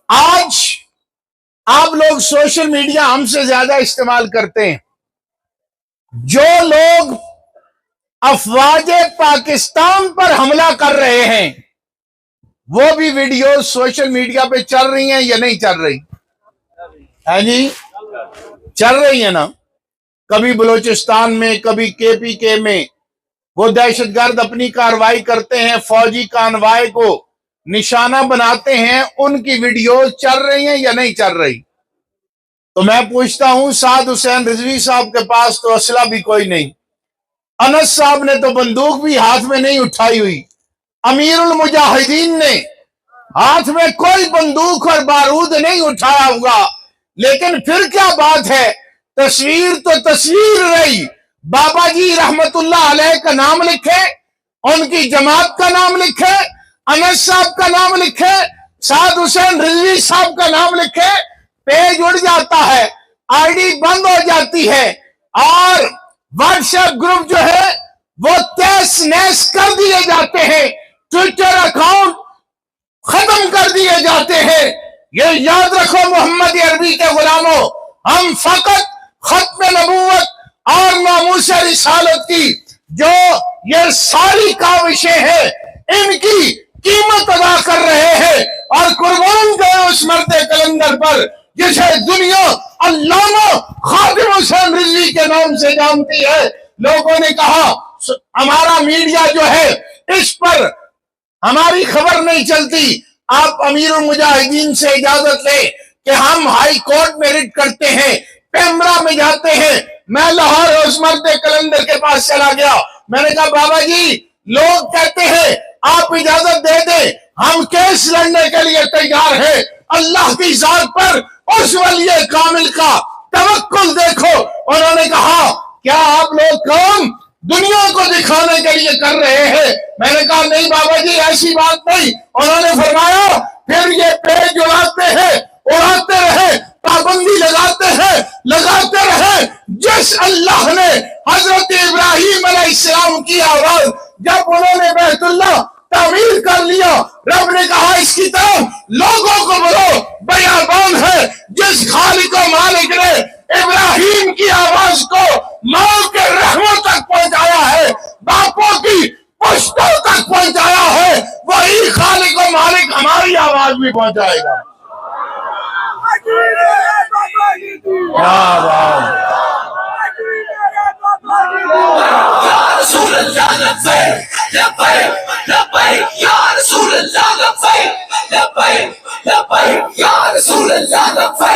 آج آپ لوگ سوشل میڈیا ہم سے زیادہ استعمال کرتے ہیں. جو لوگ افواج پاکستان پر حملہ کر رہے ہیں وہ بھی ویڈیوز سوشل میڈیا پہ چل رہی ہیں یا نہیں چل رہی؟ ہے جی، چل رہی ہیں نا. کبھی بلوچستان میں، کبھی کے پی کے میں وہ دہشت گرد اپنی کارروائی کرتے ہیں، فوجی کانوائے کو نشانہ بناتے ہیں. ان کی ویڈیوز چل رہی ہیں یا نہیں چل رہی؟ تو میں پوچھتا ہوں، سعد حسین رضوی صاحب کے پاس تو اسلحہ بھی کوئی نہیں، انس صاحب نے تو بندوق بھی ہاتھ میں نہیں اٹھائی ہوئی، امیر المجاہدین نے ہاتھ میں کوئی بندوق اور بارود نہیں اٹھایا ہوا، لیکن پھر کیا بات ہے؟ تصویر تو تصویر رہی. بابا جی رحمت اللہ علیہ کا نام لکھے، ان کی جماعت کا نام لکھے، انس صاحب کا نام لکھے، سعد حسین رضوی صاحب کا نام لکھے، پیج اڑ جاتا ہے، آئی ڈی بند ہو جاتی ہے، اور واٹس ایپ گروپ جو ہے وہ تیس نیس کر دیے جاتے ہیں، ٹویٹر اکاؤنٹ ختم کر دیے جاتے ہیں. یہ یاد رکھو محمد عربی کے غلاموں، ہم فقط ختم نبوت اور ناموس رسالت کی جو یہ ساری کاوشیں ہیں ان کی قیمت ادا کر رہے ہیں اور قربان گئے اس مرد کلندر پر جسے دنیا علامہ خادم حسین رضوی کے نام سے جانتی ہے. لوگوں نے کہا ہمارا میڈیا جو ہے اس پر ہماری خبر نہیں چلتی. آپ امیر المجاہدین سے اجازت لیں کہ ہم ہائی کورٹ میں ریٹ کرتے ہیں، پیمرا میں جاتے ہیں. میں لاہور اس مرد کلندر کے پاس چلا گیا، میں نے کہا بابا جی لوگ کہتے ہیں آپ اجازت دے دیں، ہم کیس لڑنے کے لیے تیار ہیں. اللہ کی ذات پر اس ولی کامل کا توکل دیکھو. انہوں نے کہا کیا آپ لوگ کام دنیا کو دکھانے کے لیے کر رہے ہیں؟ میں نے کہا نہیں بابا جی ایسی بات نہیں. انہوں نے فرمایا پھر یہ پیج اڑاتے ہیں، اڑاتے رہے، پابندی لگاتے رہے. جس اللہ نے حضرت ابراہیم علیہ السلام کی آواز جب انہوں نے بیت اللہ تعمیر کر لیا، رب نے کہا اس کی طرف لوگوں کو بولو بیابان ہے. جس خالق و مالک نے ابراہیم کی آواز کو ماں کے رحموں تک پہنچایا ہے، باپوں کی پشتوں تک پہنچایا ہے، وہی خالق و مالک ہماری آواز بھی پہنچائے گا. یا رسول اللہ لبیک لبیک لبیک یا رسول اللہ لبیک لبیک لبیک یا رسول اللہ لبیک